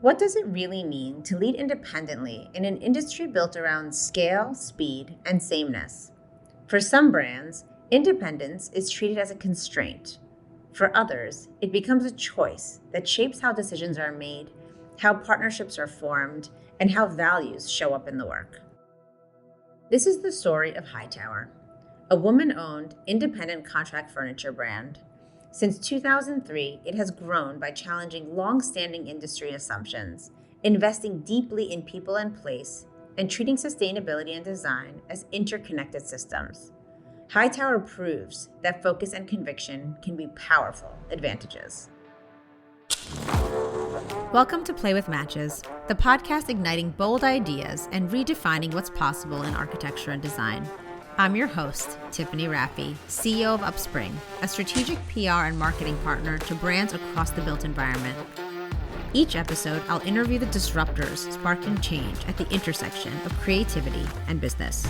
What does it really mean to lead independently in an industry built around scale, speed, and sameness? For some brands, independence is treated as a constraint. For others, it becomes a choice that shapes how decisions are made, how partnerships are formed, and how values show up in the work. This is the story of Hightower, a woman-owned, independent contract furniture brand. Since 2003, it has grown by challenging long-standing industry assumptions, investing deeply in people and place, and treating sustainability and design as interconnected systems. Hightower proves that focus and conviction can be powerful advantages. Welcome to Play with Matches, the podcast igniting bold ideas and redefining what's possible in architecture and design. I'm your host, Tiffany Raffi, CEO of UpSpring, a strategic PR and marketing partner to brands across the built environment. Each episode, I'll interview the disruptors sparking change at the intersection of creativity and business.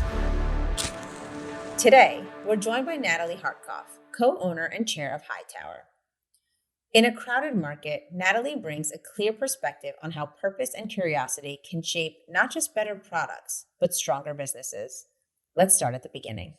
Today, we're joined by Natalie Hartkopf, co-owner and chair of Hightower. In a crowded market, Natalie brings a clear perspective on how purpose and curiosity can shape not just better products, but stronger businesses. Let's start at the beginning.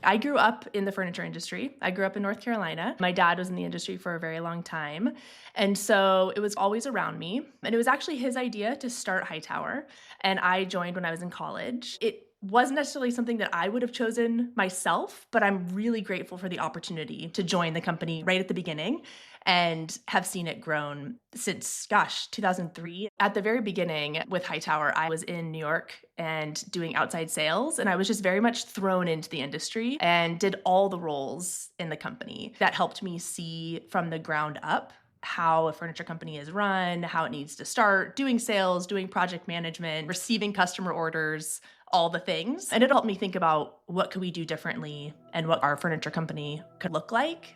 I grew up in the furniture industry. I grew up in North Carolina. My dad was in the industry for a very long time. And so it was always around me. And it was actually his idea to start Hightower. And I joined when I was in college. It wasn't necessarily something that I would have chosen myself, but I'm really grateful for the opportunity to join the company right at the beginning and have seen it grown since, 2003. At the very beginning with Hightower, I was in New York and doing outside sales, and I was just very much thrown into the industry and did all the roles in the company. That helped me see from the ground up how a furniture company is run, how it needs to start, doing sales, doing project management, receiving customer orders, all the things. And it helped me think about what could we do differently and what our furniture company could look like.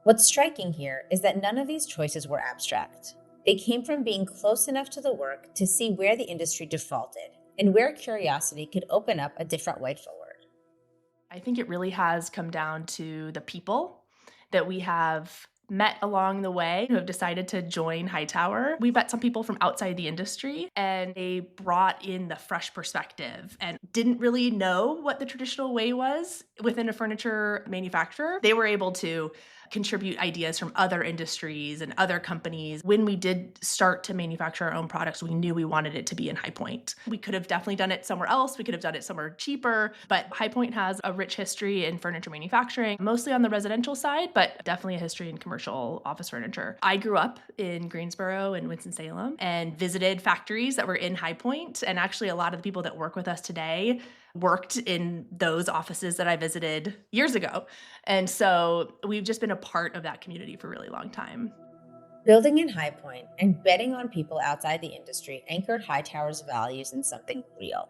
What's striking here is that none of these choices were abstract. They came from being close enough to the work to see where the industry defaulted and where curiosity could open up a different way forward. I think it really has come down to the people that we have met along the way who have decided to join Hightower. We met some people from outside the industry, and they brought in the fresh perspective and didn't really know what the traditional way was within a furniture manufacturer. They were able to contribute ideas from other industries and other companies. When we did start to manufacture our own products, we knew we wanted it to be in High Point. We could have definitely done it somewhere else. We could have done it somewhere cheaper, but High Point has a rich history in furniture manufacturing, mostly on the residential side, but definitely a history in commercial office furniture. I grew up in Greensboro and Winston-Salem and visited factories that were in High Point, and actually a lot of the people that work with us today worked in those offices that I visited years ago. And so we've just been a part of that community for a really long time. Building in High Point and betting on people outside the industry anchored Hightower's values in something real.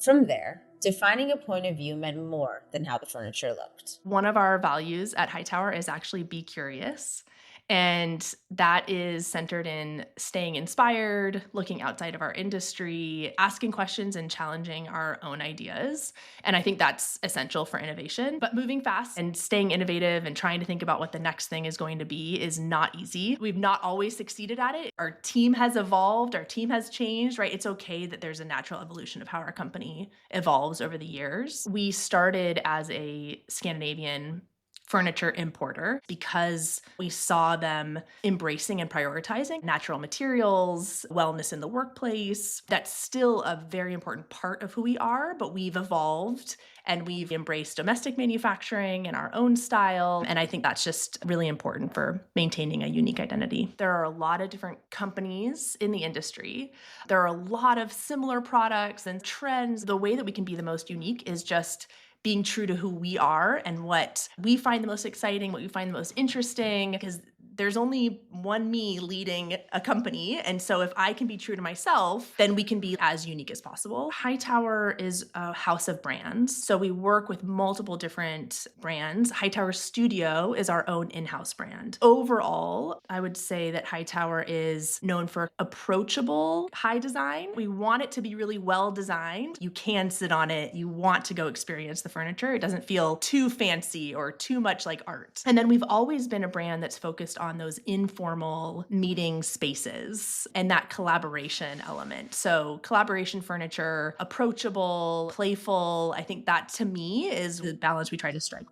From there, defining a point of view meant more than how the furniture looked. One of our values at Hightower is actually be curious. And that is centered in staying inspired, looking outside of our industry, asking questions and challenging our own ideas. And I think that's essential for innovation. But moving fast and staying innovative and trying to think about what the next thing is going to be is not easy. We've not always succeeded at it. Our team has evolved, our team has changed, right? It's okay that there's a natural evolution of how our company evolves over the years. We started as a Scandinavian furniture importer because we saw them embracing and prioritizing natural materials, wellness in the workplace. That's still a very important part of who we are, but we've evolved and we've embraced domestic manufacturing and our own style. And I think that's just really important for maintaining a unique identity. There are a lot of different companies in the industry. There are a lot of similar products and trends. The way that we can be the most unique is just being true to who we are and what we find the most exciting, what we find the most interesting, because there's only one me leading a company. And so if I can be true to myself, then we can be as unique as possible. Hightower is a house of brands. So we work with multiple different brands. Hightower Studio is our own in-house brand. Overall, I would say that Hightower is known for approachable high design. We want it to be really well designed. You can sit on it. You want to go experience the furniture. It doesn't feel too fancy or too much like art. And then we've always been a brand that's focused on on those informal meeting spaces and that collaboration element. So collaboration furniture, approachable, playful, I think that to me is the balance we try to strike.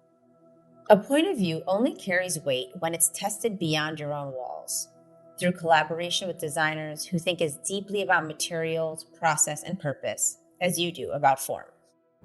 A point of view only carries weight when it's tested beyond your own walls, through collaboration with designers who think as deeply about materials, process, and purpose as you do about form.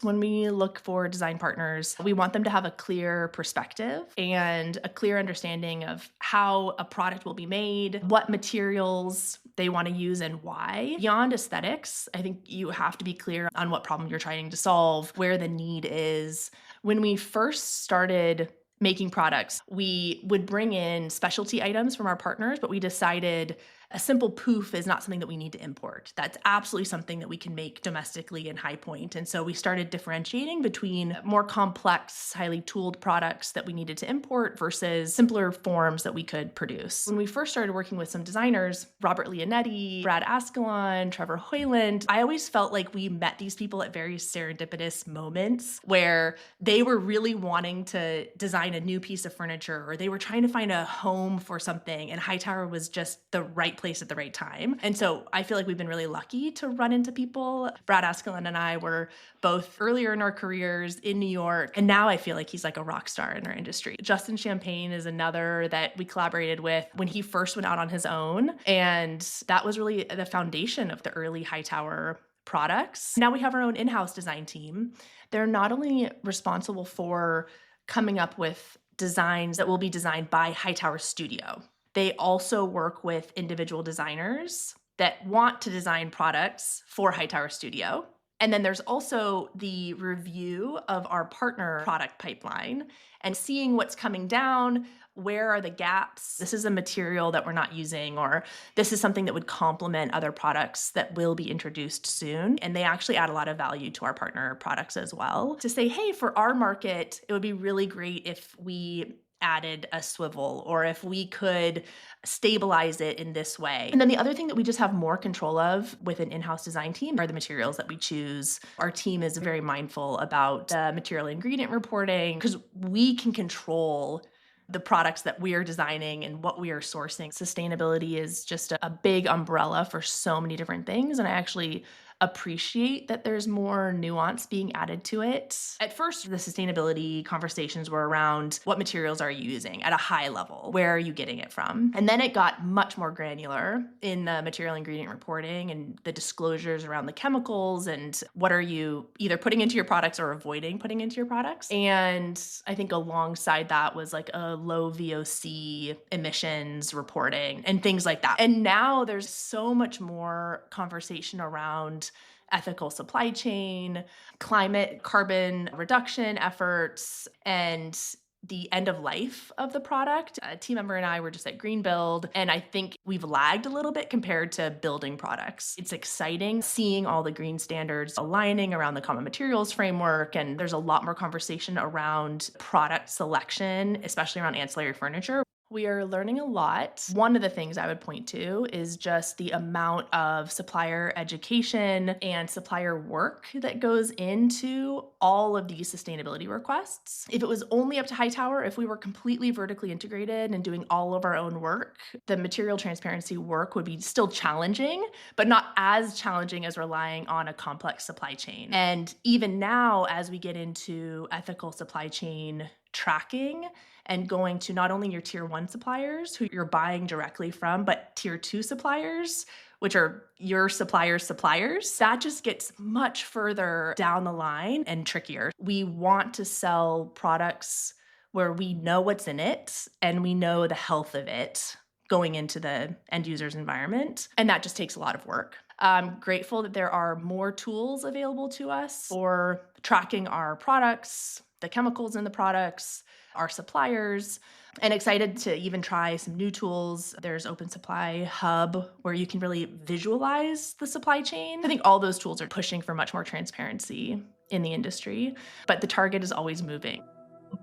When we look for design partners, we want them to have a clear perspective and a clear understanding of how a product will be made, what materials they want to use and why. Beyond aesthetics, I think you have to be clear on what problem you're trying to solve, where the need is. When we first started making products, we would bring in specialty items from our partners, but we decided a simple poof is not something that we need to import. That's absolutely something that we can make domestically in High Point. And so we started differentiating between more complex, highly tooled products that we needed to import versus simpler forms that we could produce. When we first started working with some designers, Robert Leonetti, Brad Ascalon, Trevor Hoyland, I always felt like we met these people at very serendipitous moments where they were really wanting to design a new piece of furniture, or they were trying to find a home for something, and Hightower was just the right place at the right time. And so I feel like we've been really lucky to run into people. Brad Ascalon and I were both earlier in our careers in New York, and now I feel like he's like a rock star in our industry. Justin Champagne is another that we collaborated with when he first went out on his own, and that was really the foundation of the early Hightower products. Now we have our own in-house design team. They're not only responsible for coming up with designs that will be designed by Hightower Studio, they also work with individual designers that want to design products for Hightower Studio. And then there's also the review of our partner product pipeline and seeing what's coming down. Where are the gaps? This is a material that we're not using, or this is something that would complement other products that will be introduced soon. And they actually add a lot of value to our partner products as well. To say, hey, for our market, it would be really great if we added a swivel, or if we could stabilize it in this way. And then the other thing that we just have more control of with an in-house design team are the materials that we choose. Our team is very mindful about the material ingredient reporting because we can control the products that we are designing and what we are sourcing. Sustainability is just a big umbrella for so many different things. And I actually appreciate that there's more nuance being added to it. At first, the sustainability conversations were around what materials are you using at a high level? Where are you getting it from? And then it got much more granular in the material ingredient reporting and the disclosures around the chemicals and what are you either putting into your products or avoiding putting into your products. And I think alongside that was like a low VOC emissions reporting and things like that. And now there's so much more conversation around ethical supply chain, climate carbon reduction efforts, and the end of life of the product. A team member and I were just at Greenbuild, and I think we've lagged a little bit compared to building products. It's exciting seeing all the green standards aligning around the common materials framework, and there's a lot more conversation around product selection, especially around ancillary furniture. We are learning a lot. One of the things I would point to is just the amount of supplier education and supplier work that goes into all of these sustainability requests. If it was only up to Hightower, if we were completely vertically integrated and doing all of our own work, the material transparency work would be still challenging, but not as challenging as relying on a complex supply chain. And even now, as we get into ethical supply chain tracking and going to not only your tier 1 suppliers who you're buying directly from, but tier 2 suppliers, which are your suppliers' suppliers, that just gets much further down the line and trickier. We want to sell products where we know what's in it and we know the health of it going into the end user's environment. And that just takes a lot of work. I'm grateful that there are more tools available to us for tracking our products, the chemicals in the products, our suppliers, and excited to even try some new tools. There's Open Supply Hub where you can really visualize the supply chain. I think all those tools are pushing for much more transparency in the industry, but the target is always moving.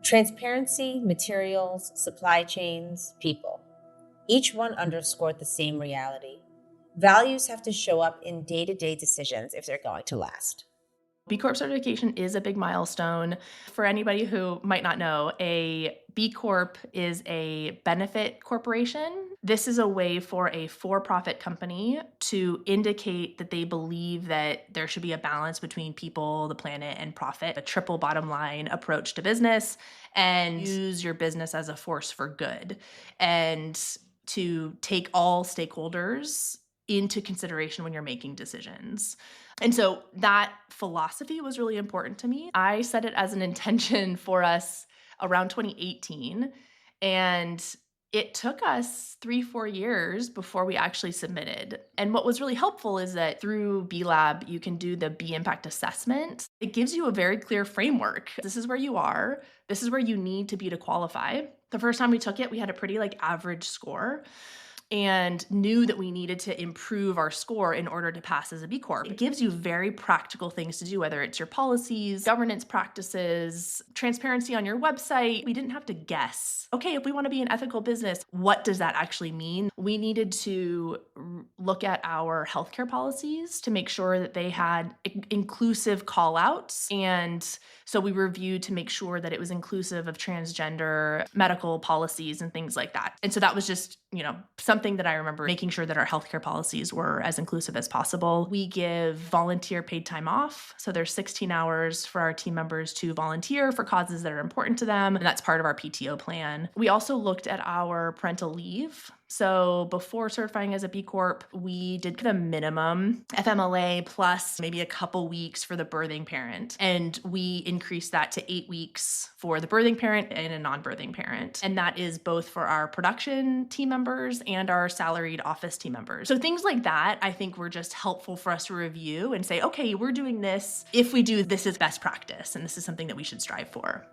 Transparency, materials, supply chains, people. Each one underscored the same reality. Values have to show up in day-to-day decisions if they're going to last. B Corp certification is a big milestone. For anybody who might not know, a B Corp is a benefit corporation. This is a way for a for-profit company to indicate that they believe that there should be a balance between people, the planet, and profit, a triple bottom line approach to business, and use your business as a force for good, and to take all stakeholders into consideration when you're making decisions. And so that philosophy was really important to me. I set it as an intention for us around 2018, and it took us 3-4 years before we actually submitted. And what was really helpful is that through B Lab, you can do the B Impact Assessment. It gives you a very clear framework. This is where you are. This is where you need to be to qualify. The first time we took it, we had a pretty average score, and knew that we needed to improve our score in order to pass as a B Corp. It gives you very practical things to do, whether it's your policies, governance practices, transparency on your website. We didn't have to guess, okay, if we want to be an ethical business, what does that actually mean? We needed to look at our healthcare policies to make sure that they had inclusive call outs. And so we reviewed to make sure that it was inclusive of transgender medical policies and things like that. And so that was just, something that I remember, making sure that our healthcare policies were as inclusive as possible. We give volunteer paid time off. So there's 16 hours for our team members to volunteer for causes that are important to them. And that's part of our PTO plan. We also looked at our parental leave. So before certifying as a B Corp, we did the minimum FMLA plus maybe a couple weeks for the birthing parent. And we increased that to 8 weeks for the birthing parent and a non-birthing parent. And that is both for our production team members and our salaried office team members. So things like that, I think, were just helpful for us to review and say, okay, we're doing this. If we do, this is best practice. And this is something that we should strive for.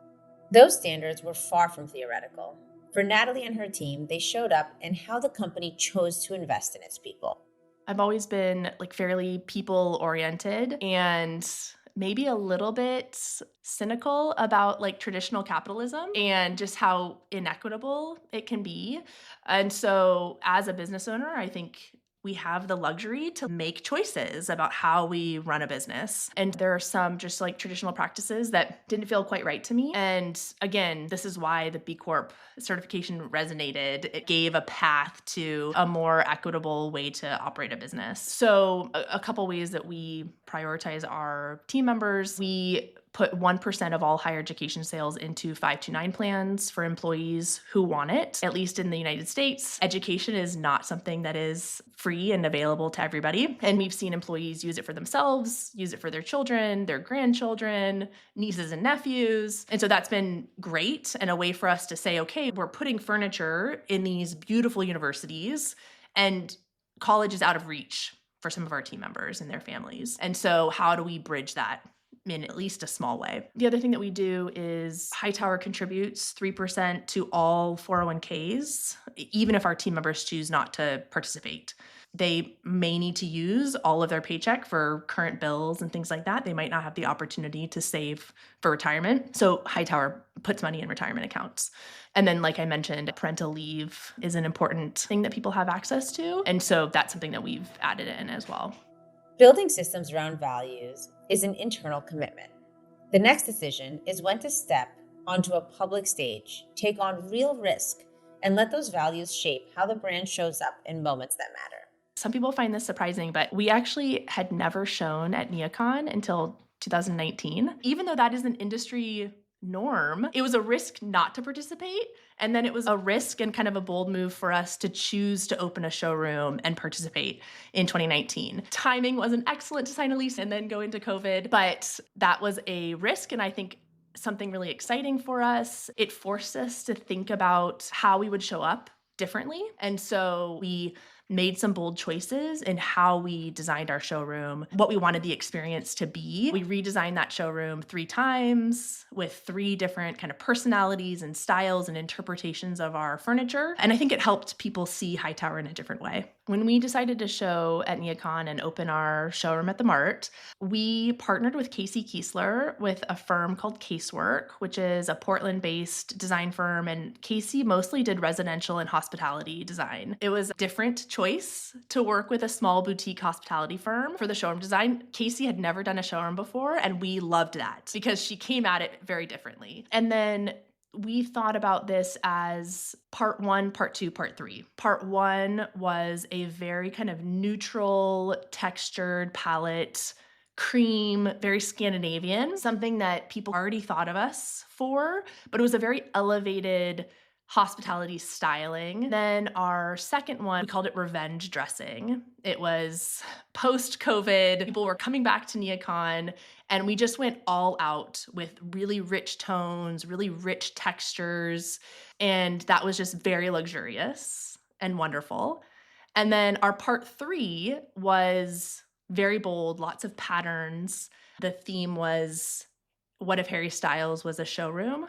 Those standards were far from theoretical. For Natalie and her team, they showed up in how the company chose to invest in its people. I've always been fairly people oriented and maybe a little bit cynical about traditional capitalism and just how inequitable it can be. And so as a business owner, I think we have the luxury to make choices about how we run a business. And there are some just traditional practices that didn't feel quite right to me. And again, this is why the B Corp certification resonated. It gave a path to a more equitable way to operate a business. So a couple ways that we prioritize our team members. We put 1% of all higher education sales into 529 plans for employees who want it, at least in the United States. Education is not something that is free and available to everybody. And we've seen employees use it for themselves, use it for their children, their grandchildren, nieces and nephews. And so that's been great and a way for us to say, okay, we're putting furniture in these beautiful universities, and college is out of reach for some of our team members and their families. And so how do we bridge that in at least a small way? The other thing that we do is Hightower contributes 3% to all 401ks, even if our team members choose not to participate. They may need to use all of their paycheck for current bills and things like that. They might not have the opportunity to save for retirement. So Hightower puts money in retirement accounts. And then, like I mentioned, parental leave is an important thing that people have access to. And so that's something that we've added in as well. Building systems around values is an internal commitment. The next decision is when to step onto a public stage, take on real risk, and let those values shape how the brand shows up in moments that matter. Some people find this surprising, but we actually had never shown at NeoCon until 2019. Even though that is an industry norm, it was a risk not to participate. And then it was a risk and kind of a bold move for us to choose to open a showroom and participate in 2019. Timing wasn't excellent to sign a lease and then go into COVID, but that was a risk. And I think something really exciting for us. It forced us to think about how we would show up differently. And so we made some bold choices in how we designed our showroom, what we wanted the experience to be. We redesigned that showroom 3 times with 3 different kind of personalities and styles and interpretations of our furniture. And I think it helped people see Hightower in a different way. When we decided to show at NeoCon and open our showroom at the Mart, we partnered with Casey Kiesler with a firm called Casework, which is a Portland-based design firm. And Casey mostly did residential and hospitality design. It was a different choice to work with a small boutique hospitality firm for the showroom design. Casey had never done a showroom before, and we loved that because she came at it very differently. And then we thought about this as part 1, part 2, part 3. Part 1 was a very kind of neutral, textured palette, cream, very Scandinavian, something that people already thought of us for, but it was a very elevated hospitality styling. Then our second one, we called it revenge dressing. It was post-COVID. People were coming back to NeoCon, and we just went all out with really rich tones, really rich textures, and that was just very luxurious and wonderful. And then our part 3 was very bold, lots of patterns. The theme was, what if Harry Styles was a showroom?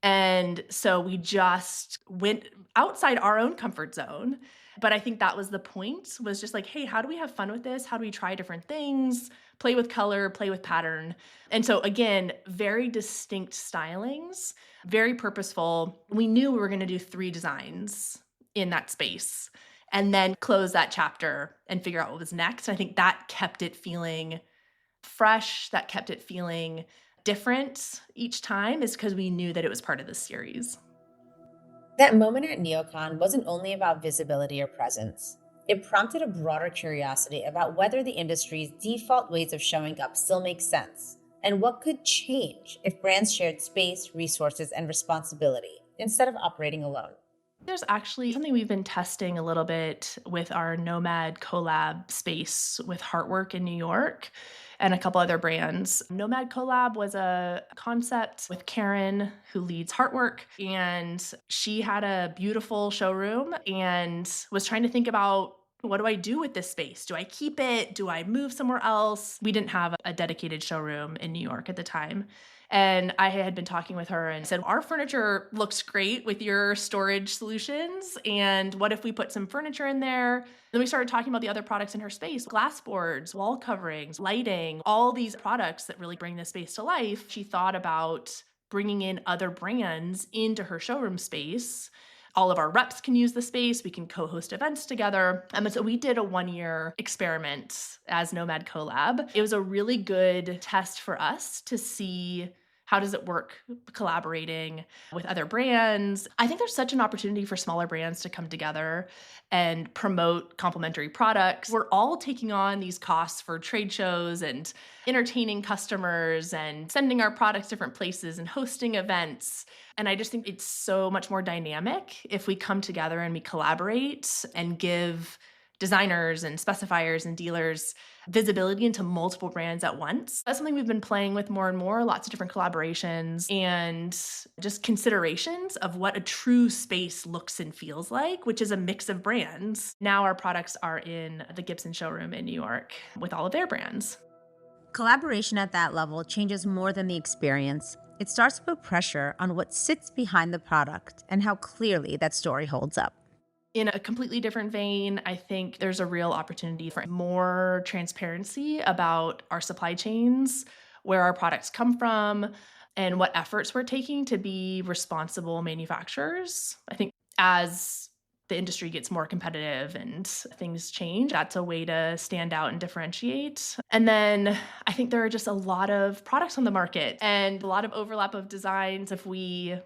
And so we just went outside our own comfort zone. But I think that was the point, was just like, hey, how do we have fun with this? How do we try different things, play with color, play with pattern? And so again, very distinct stylings, very purposeful. We knew we were going to do 3 designs in that space and then close that chapter and figure out what was next. I think that kept it feeling fresh, that kept it feeling different each time, is because we knew that it was part of the series. That moment at NeoCon wasn't only about visibility or presence. It prompted a broader curiosity about whether the industry's default ways of showing up still make sense, and what could change if brands shared space, resources, and responsibility instead of operating alone. There's actually something we've been testing a little bit with our Nomad collab space with Heartwork in New York and a couple other brands. Nomad collab was a concept with Karen, who leads Heartwork, and she had a beautiful showroom and was trying to think about, what do I do with this space? Do I keep it? Do I move somewhere else? We didn't have a dedicated showroom in New York at the time. And I had been talking with her and said, our furniture looks great with your storage solutions. And what if we put some furniture in there? Then we started talking about the other products in her space, glass boards, wall coverings, lighting, all these products that really bring the space to life. She thought about bringing in other brands into her showroom space. All of our reps can use the space. We can co-host events together. And so we did a 1-year experiment as Nomad Collab. It was a really good test for us to see, how does it work collaborating with other brands? I think there's such an opportunity for smaller brands to come together and promote complementary products. We're all taking on these costs for trade shows and entertaining customers and sending our products different places and hosting events. And I just think it's so much more dynamic if we come together and we collaborate and give designers and specifiers and dealers visibility into multiple brands at once. That's something we've been playing with more and more, lots of different collaborations and just considerations of what a true space looks and feels like, which is a mix of brands. Now our products are in the Gibson showroom in New York with all of their brands. Collaboration at that level changes more than the experience. It starts to put pressure on what sits behind the product and how clearly that story holds up. In a completely different vein, I think there's a real opportunity for more transparency about our supply chains, where our products come from, and what efforts we're taking to be responsible manufacturers. I think as the industry gets more competitive and things change, that's a way to stand out and differentiate. And then I think there are just a lot of products on the market and a lot of overlap of designs. If we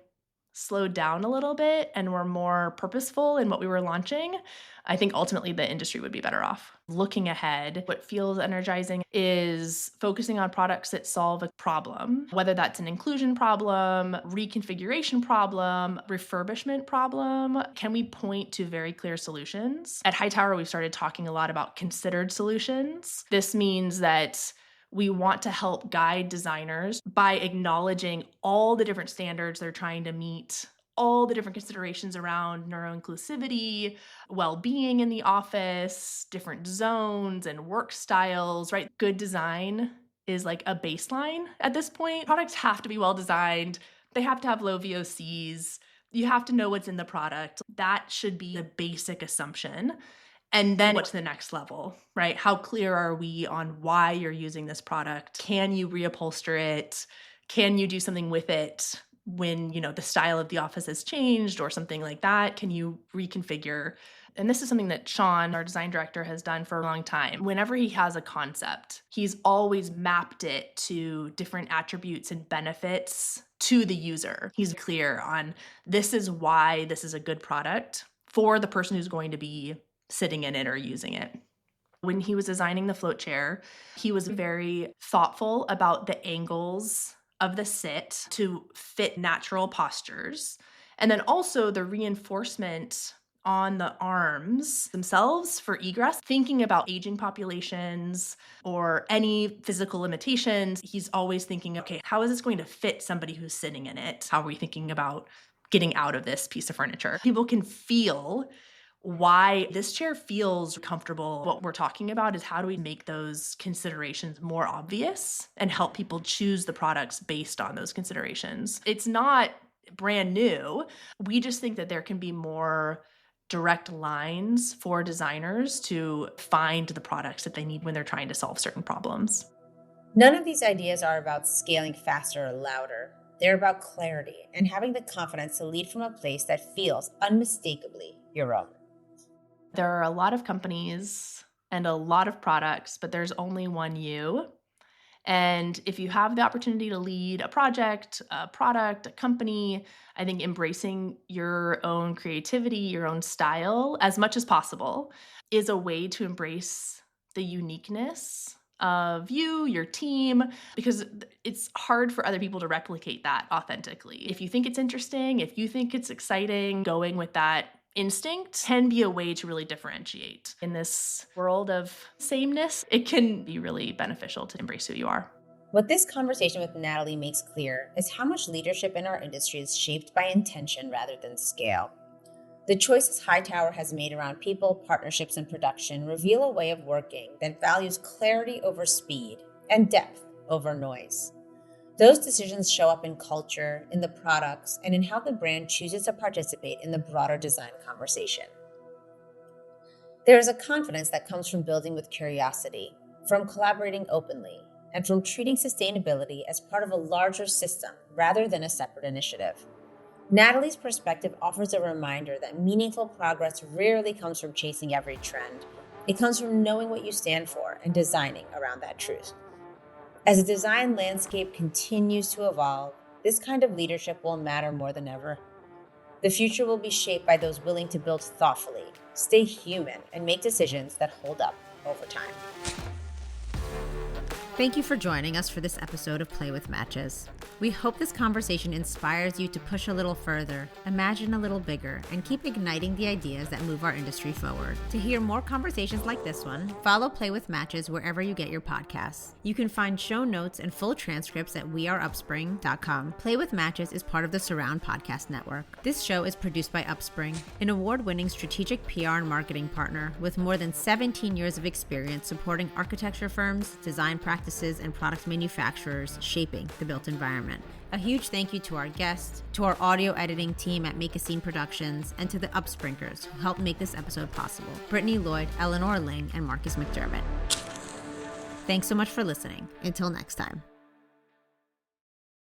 slowed down a little bit and were more purposeful in what we were launching, I think ultimately the industry would be better off. Looking ahead, what feels energizing is focusing on products that solve a problem, whether that's an inclusion problem, reconfiguration problem, refurbishment problem. Can we point to very clear solutions? At Hightower, we've started talking a lot about considered solutions. This means that we want to help guide designers by acknowledging all the different standards they're trying to meet, all the different considerations around neuroinclusivity, well-being in the office, different zones and work styles, right? Good design is like a baseline at this point. Products have to be well designed. They have to have low VOCs. You have to know what's in the product. That should be the basic assumption. And then what's the next level, right? How clear are we on why you're using this product? Can you reupholster it? Can you do something with it? when, the style of the office has changed or something like that, can you reconfigure? And this is something that Sean, our design director, has done for a long time. Whenever he has a concept, he's always mapped it to different attributes and benefits to the user. He's clear on this is why this is a good product for the person who's going to be sitting in it or using it. When he was designing the float chair, he was very thoughtful about the angles of the sit to fit natural postures. And then also the reinforcement on the arms themselves for egress, thinking about aging populations or any physical limitations. He's always thinking, okay, how is this going to fit somebody who's sitting in it? How are we thinking about getting out of this piece of furniture? People can feel why this chair feels comfortable. What we're talking about is how do we make those considerations more obvious and help people choose the products based on those considerations. It's not brand new. We just think that there can be more direct lines for designers to find the products that they need when they're trying to solve certain problems. None of these ideas are about scaling faster or louder. They're about clarity and having the confidence to lead from a place that feels unmistakably your own. There are a lot of companies and a lot of products, but there's only one you. And if you have the opportunity to lead a project, a product, a company, I think embracing your own creativity, your own style as much as possible is a way to embrace the uniqueness of you, your team, because it's hard for other people to replicate that authentically. If you think it's interesting, if you think it's exciting, going with that instinct can be a way to really differentiate. In this world of sameness, it can be really beneficial to embrace who you are. What this conversation with Natalie makes clear is how much leadership in our industry is shaped by intention rather than scale. The choices Hightower has made around people, partnerships, and production reveal a way of working that values clarity over speed and depth over noise. Those decisions show up in culture, in the products, and in how the brand chooses to participate in the broader design conversation. There is a confidence that comes from building with curiosity, from collaborating openly, and from treating sustainability as part of a larger system rather than a separate initiative. Natalie's perspective offers a reminder that meaningful progress rarely comes from chasing every trend. It comes from knowing what you stand for and designing around that truth. As the design landscape continues to evolve, this kind of leadership will matter more than ever. The future will be shaped by those willing to build thoughtfully, stay human, and make decisions that hold up over time. Thank you for joining us for this episode of Play with Matches. We hope this conversation inspires you to push a little further, imagine a little bigger, and keep igniting the ideas that move our industry forward. To hear more conversations like this one, follow Play with Matches wherever you get your podcasts. You can find show notes and full transcripts at weareupspring.com. Play with Matches is part of the Surround Podcast Network. This show is produced by UpSpring, an award-winning strategic PR and marketing partner with more than 17 years of experience supporting architecture firms, design practices, and product manufacturers shaping the built environment. A huge thank you to our guests, to our audio editing team at Make a Scene Productions, and to the UpSpringers who helped make this episode possible: Brittany Lloyd, Eleanor Ling, and Marcus McDermott. Thanks so much for listening. Until next time.